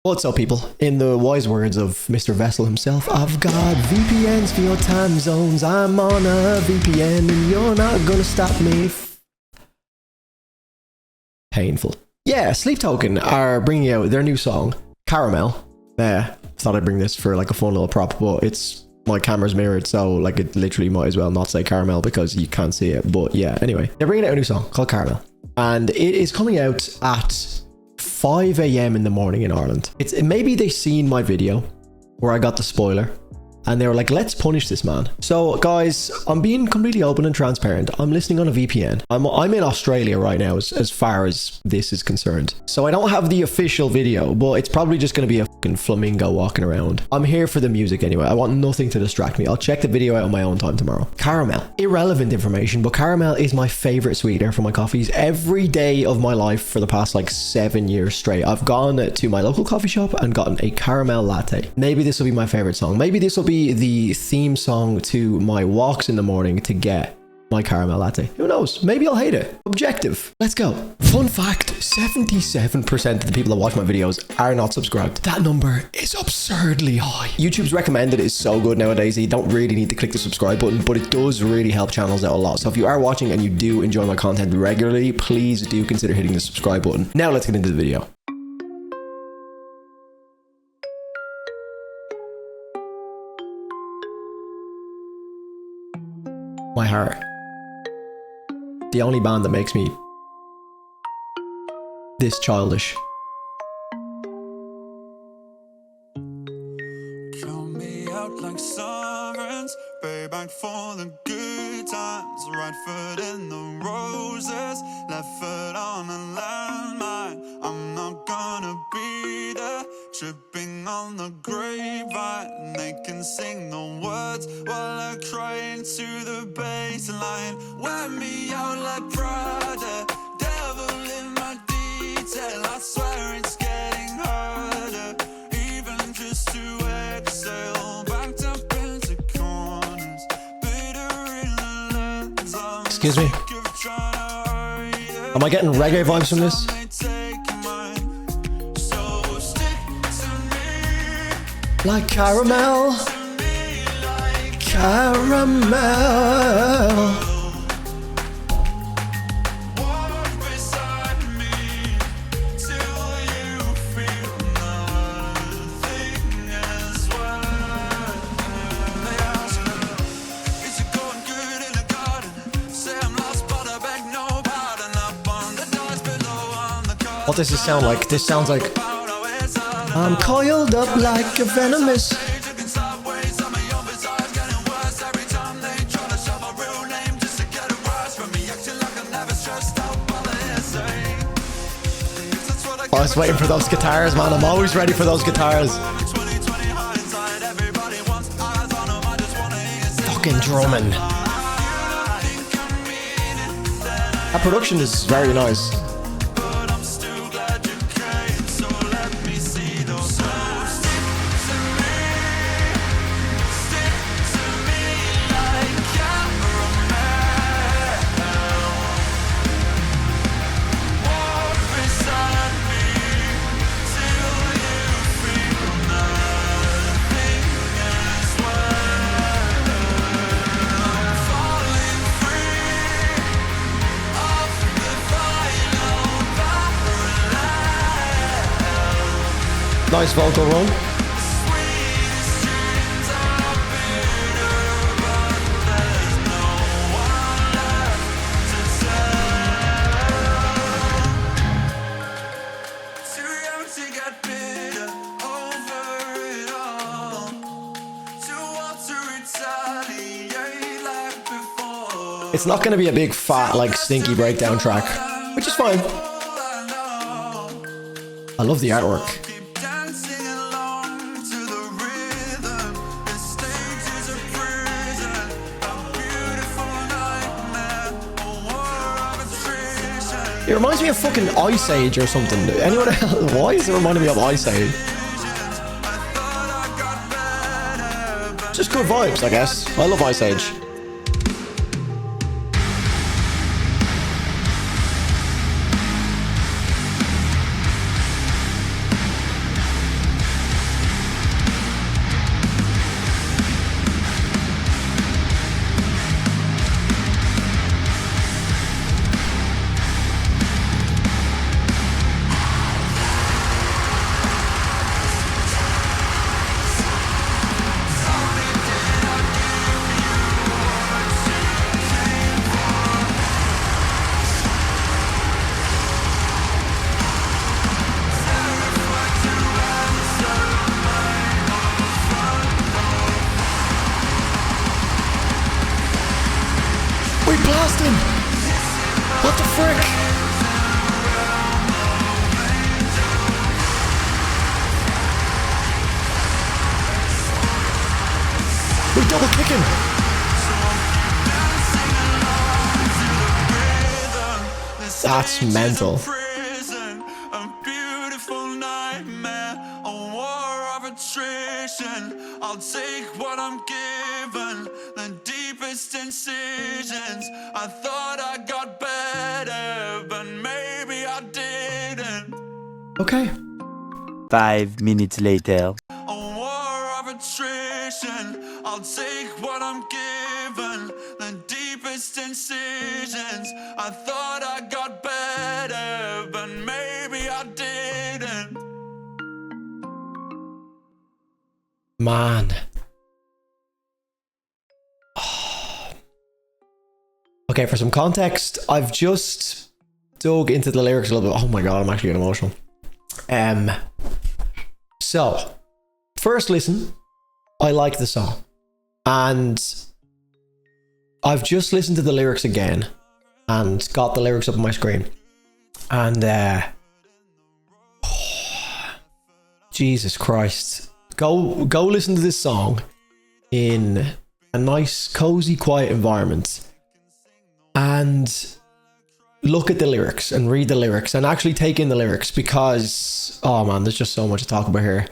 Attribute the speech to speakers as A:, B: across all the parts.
A: What's up, people? In the wise words of Mr. Vessel himself, I've got VPNs for your time zones. I'm on a VPN and you're not gonna stop me. Painful. Yeah, Sleep Token are bringing out their new song, Caramel. Thought I'd bring this for like a fun little prop, but my camera's mirrored, so like it literally might as well not say Caramel because you can't see it. But yeah, anyway, they're bringing out a new song called Caramel, and it is coming out at 5 a.m. in the morning in Ireland. Maybe they seen my video where I got the spoiler and they were like, let's punish this man. So guys, I'm being completely open and transparent. I'm listening on a VPN. I'm in Australia right now as far as this is concerned. So I don't have the official video, but it's probably just going to be a fucking flamingo walking around. I'm here for the music anyway. I want nothing to distract me. I'll check the video out on my own time tomorrow. Caramel. Irrelevant information, but caramel is my favorite sweetener for my coffees. Every day of my life for the past like 7 years straight, I've gone to my local coffee shop and gotten a caramel latte. Maybe this will be my favorite song. Maybe this will be the theme song to my walks in the morning to get my caramel latte. Who knows? Maybe I'll hate it. Objective. Let's go. Fun fact, 77% of the people that watch my videos are not subscribed. That number is absurdly high. YouTube's recommended is so good nowadays. You don't really need to click the subscribe button, but it does really help channels out a lot. So if you are watching and you do enjoy my content regularly, please do consider hitting the subscribe button. Now let's get into the video. My Heart. The only band that makes me this childish.
B: Count me out like sovereigns, payback for the good times. Right foot in the roses, left foot on a landmine. I'm not gonna be there, tripping on the grapevine. They can sing the words while I cry into the baseline. Wear me out like Prada, devil in my detail. I swear it's getting harder, even just to exhale. Backed up into corners, bitter in the lens.
A: Excuse me. Am I getting reggae vibes from this? Like caramel, caramel.
B: Walk beside me till you feel nothing as well. They ask me, is it going good in the garden? Say I'm lost, but I beg no pardon. Up on the doors below on the car.
A: What does this sound like? This sounds like I'm coiled up like a venomous. I was waiting for those guitars, man. I'm always ready for those guitars. Fucking drumming. That production is very nice. Nice vocal run. It's not going to be a big fat like stinky breakdown track, which is fine. I love the artwork. It reminds me of fucking Ice Age or something. Anyone else? Why is it reminding me of Ice Age? Just good vibes, I guess. I love Ice Age. Austin! What the frick? We're double kicking! That's mental.
B: I'll take what I'm given, the deepest incisions. I thought I got better, but maybe I didn't.
A: Okay.
C: 5 minutes later.
B: A war of attrition. I'll take what I'm given, the deepest incisions. I thought I got better, but maybe I didn't.
A: Man. Okay, for some context, I've just dug into the lyrics a little bit. Oh my god, I'm actually getting emotional. So, first listen, I like the song. And I've just listened to the lyrics again and got the lyrics up on my screen. And Jesus Christ. Go listen to this song in a nice, cozy, quiet environment and look at the lyrics and read the lyrics and actually take in the lyrics, because, oh man, there's just so much to talk about here.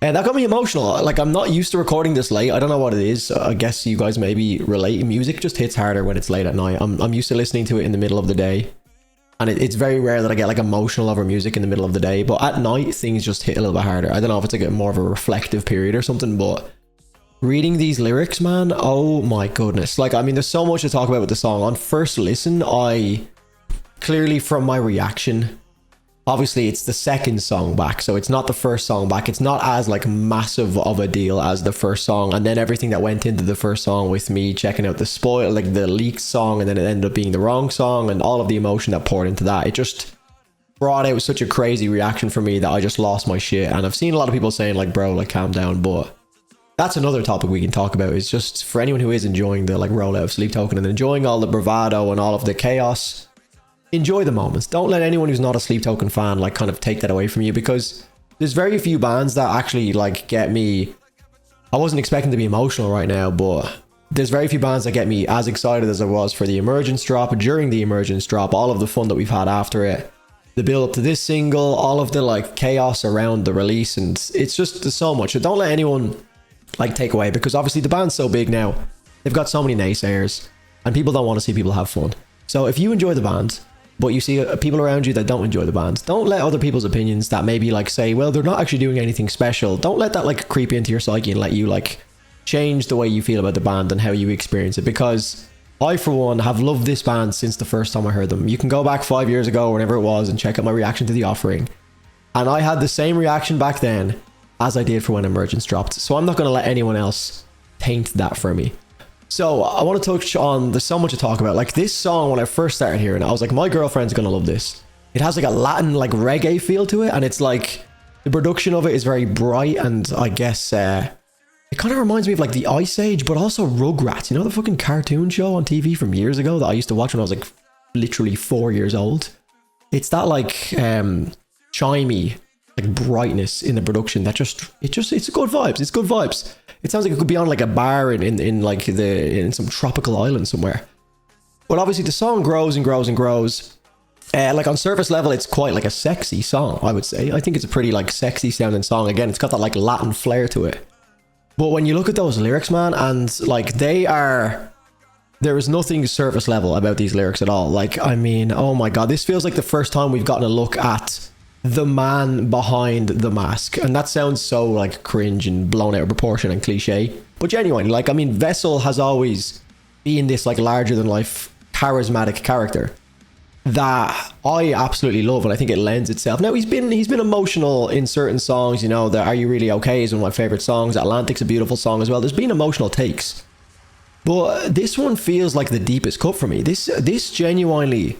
A: And that got me emotional. Like, I'm not used to recording this late. I don't know what it is. I guess you guys maybe relate. Music just hits harder when it's late at night. I'm used to listening to it in the middle of the day. And it's very rare that I get like emotional over music in the middle of the day, but at night things just hit a little bit harder. I don't know if it's like more of a reflective period or something, but reading these lyrics, man, oh my goodness. Like, I mean, there's so much to talk about with the song. On first listen, I clearly, from my reaction, obviously it's the second song back, so it's not the first song back. It's not as like massive of a deal as the first song, and then everything that went into the first song with me checking out the spoil, like the leaked song, and then it ended up being the wrong song, and all of the emotion that poured into that. It just brought out such a crazy reaction for me that I just lost my shit. And I've seen a lot of people saying like, bro, like calm down, but that's another topic we can talk about. Is just for anyone who is enjoying the like rollout of Sleep Token and enjoying all the bravado and all of the chaos, enjoy the moments. Don't let anyone who's not a Sleep Token fan like kind of take that away from you, because there's very few bands that actually like get me. I wasn't expecting to be emotional right now, but there's very few bands that get me as excited as I was for the Emergence drop, during the Emergence drop, all of the fun that we've had after it, the build up to this single, all of the like chaos around the release, and it's just, there's so much. So don't let anyone like take away, because obviously the band's so big now, they've got so many naysayers and people don't want to see people have fun. So if you enjoy the band but you see people around you that don't enjoy the band, don't let other people's opinions that maybe like say, well, they're not actually doing anything special, don't let that like creep into your psyche and let you like change the way you feel about the band and how you experience it. Because I, for one, have loved this band since the first time I heard them. You can go back 5 years ago, whenever it was, and check out my reaction to The Offering, and I had the same reaction back then as I did for when Emergence dropped. So I'm not going to let anyone else taint that for me. So I want to touch on, there's so much to talk about. Like this song, when I first started hearing it, I was like, my girlfriend's going to love this. It has like a Latin, like reggae feel to it. And it's like, the production of it is very bright. And I guess it kind of reminds me of like the Ice Age, but also Rugrats. You know, the fucking cartoon show on TV from years ago that I used to watch when I was like literally 4 years old. It's that like chimey, like brightness in the production that it's good vibes. It's good vibes. It sounds like it could be on like a bar in some tropical island somewhere. But obviously the song grows and grows and grows. Like on surface level, it's quite like a sexy song, I would say. I think it's a pretty like sexy sounding song. Again, it's got that like Latin flair to it. But when you look at those lyrics, man, and like there is nothing surface level about these lyrics at all. Like, I mean, oh my God, this feels like the first time we've gotten a look at the man behind the mask. And that sounds so like cringe and blown out of proportion and cliche, but genuinely, like, I mean, Vessel has always been this like larger than life charismatic character that I absolutely love, and I think it lends itself. Now he's been emotional in certain songs, you know, the Are You Really Okay is one of my favorite songs, Atlantic's a beautiful song as well. There's been emotional takes, but this one feels like the deepest cut for me. This genuinely,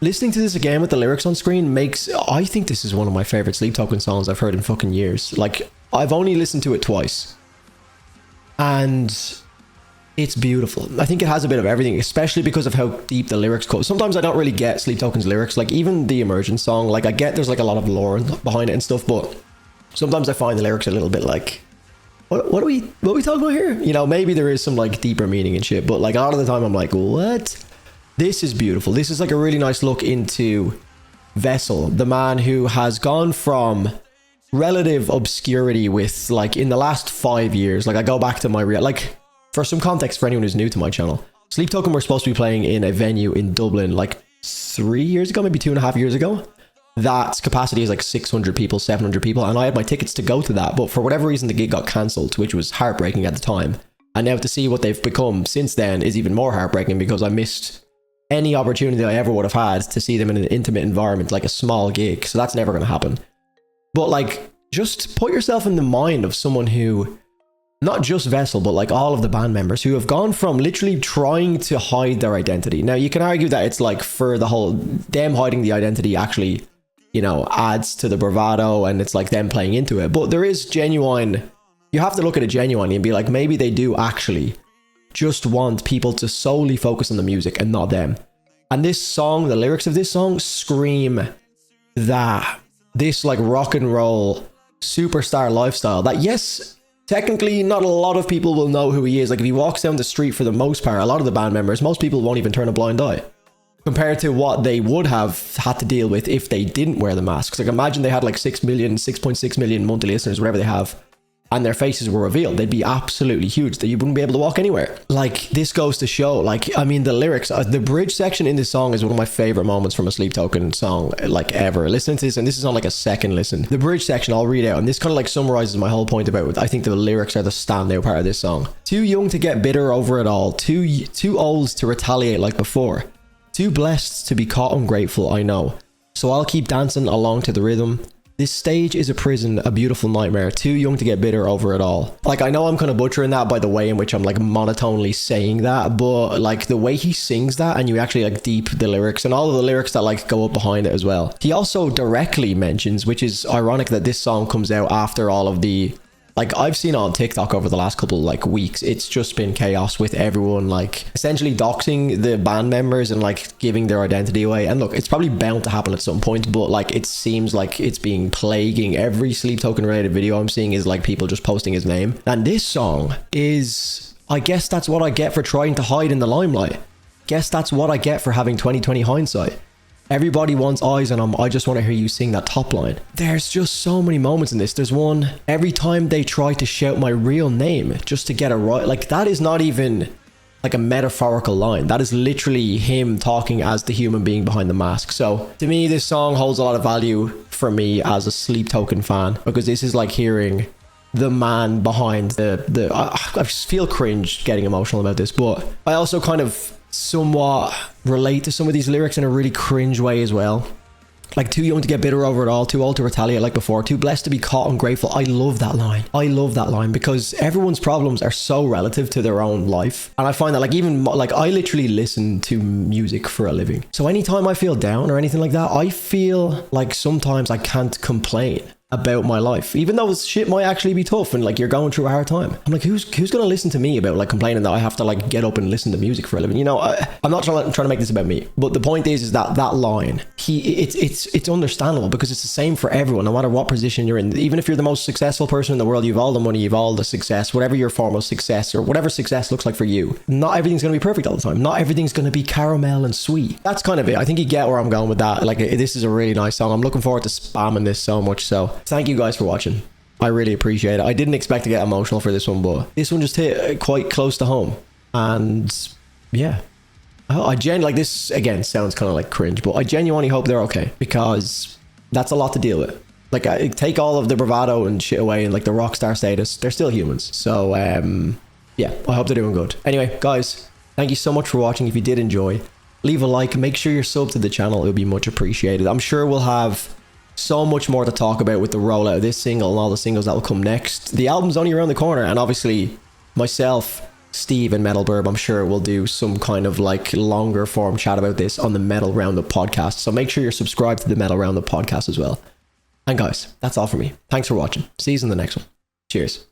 A: listening to this again with the lyrics on screen I think this is one of my favorite Sleep Token songs I've heard in fucking years. Like, I've only listened to it twice, and It's beautiful. I think it has a bit of everything, especially because of how deep the lyrics go. Sometimes I don't really get Sleep Token's lyrics, like even the Emergence song, like I get there's like a lot of lore behind it and stuff, but sometimes I find the lyrics a little bit like, what are we talking about here? You know, maybe there is some like deeper meaning and shit, but like a lot of the time I'm like, what? This is beautiful. This is like a really nice look into Vessel, the man who has gone from relative obscurity with like in the last 5 years. Like I go back to my like for some context for anyone who's new to my channel, Sleep Token were supposed to be playing in a venue in Dublin like 3 years ago, maybe 2.5 years ago. That capacity is like 600 people, 700 people, and I had my tickets to go to that, but for whatever reason the gig got cancelled, which was heartbreaking at the time. And now to see what they've become since then is even more heartbreaking, because I missed any opportunity I ever would have had to see them in an intimate environment, like a small gig. So that's never going to happen. But like, just put yourself in the mind of someone who, not just Vessel, but like all of the band members who have gone from literally trying to hide their identity. Now you can argue that it's like for the whole, them hiding the identity actually, you know, adds to the bravado and it's like them playing into it. But there is genuine, you have to look at it genuinely and be like, maybe they do actually just want people to solely focus on the music and not them. And this song, the lyrics of this song scream that this like rock and roll superstar lifestyle that, yes, technically not a lot of people will know who he is. Like if he walks down the street, for the most part, a lot of the band members, most people won't even turn a blind eye compared to what they would have had to deal with if they didn't wear the masks. Like imagine they had like 6.6 million monthly listeners, whatever they have, and their faces were revealed. They'd be absolutely huge, that you wouldn't be able to walk anywhere. Like this goes to show, like, I mean, the lyrics, the bridge section in this song is one of my favorite moments from a Sleep Token song like ever. Listen to this, and this is on like a second listen. The bridge section I'll read out, and this kind of like summarizes my whole point about it. I think the lyrics are the standout part of this song. Too young to get bitter over it all, too old to retaliate like before, too blessed to be caught ungrateful, I know. So I'll keep dancing along to the rhythm. This stage is a prison, a beautiful nightmare, too young to get bitter over it all. Like, I know I'm kind of butchering that by the way in which I'm like monotonely saying that, but like the way he sings that, and you actually like deep the lyrics and all of the lyrics that like go up behind it as well. He also directly mentions, which is ironic that this song comes out after all of the, like I've seen on TikTok over the last couple like weeks, it's just been chaos with everyone like essentially doxing the band members and like giving their identity away. And look, it's probably bound to happen at some point, but like it seems like it's being plaguing every Sleep Token related video I'm seeing is like people just posting his name. And this song is, I guess that's what I get for trying to hide in the limelight. Guess that's what I get for having 2020 hindsight. Everybody wants eyes on him. I just want to hear you sing that top line. There's just so many moments in this. There's one, every time they try to shout my real name just to get it right. Like that is not even like a metaphorical line. That is literally him talking as the human being behind the mask. So to me, this song holds a lot of value for me as a Sleep Token fan, because this is like hearing the man behind I feel cringe getting emotional about this, but I also kind of somewhat relate to some of these lyrics in a really cringe way as well. Like too young to get bitter over it all, too old to retaliate like before, too blessed to be caught ungrateful. I love that line. I love that line because everyone's problems are so relative to their own life. And I find that like even like I literally listen to music for a living. So anytime I feel down or anything like that, I feel like sometimes I can't complain about my life, even though shit might actually be tough and like you're going through a hard time. I'm like, who's gonna listen to me about like complaining that I have to like get up and listen to music for a living? You know, I'm not trying to make this about me, but the point is that line, it's understandable because it's the same for everyone, no matter what position you're in. Even if you're the most successful person in the world, you've all the money, you've all the success, whatever your form of success or whatever success looks like for you, not everything's gonna be perfect all the time. Not everything's gonna be caramel and sweet. That's kind of it. I think you get where I'm going with that. Like, this is a really nice song. I'm looking forward to spamming this so much. So thank you guys for watching. I really appreciate it. I didn't expect to get emotional for this one, but this one just hit quite close to home. And yeah, I genuinely, like, this again sounds kind of like cringe, but I genuinely hope they're okay, because that's a lot to deal with. Like, I take all of the bravado and shit away and like the rock star status, they're still humans. So yeah, I hope they're doing good. Anyway, guys, thank you so much for watching. If you did enjoy, leave a like, make sure you're subbed to the channel. It would be much appreciated. I'm sure we'll have so much more to talk about with the rollout of this single and all the singles that will come next. The album's only around the corner, and obviously myself, Steve, and Metal Burb, I'm sure we'll do some kind of like longer form chat about this on the Metal Roundup podcast. So make sure you're subscribed to the Metal Roundup podcast as well. And guys, that's all for me. Thanks for watching. See you in the next one. Cheers.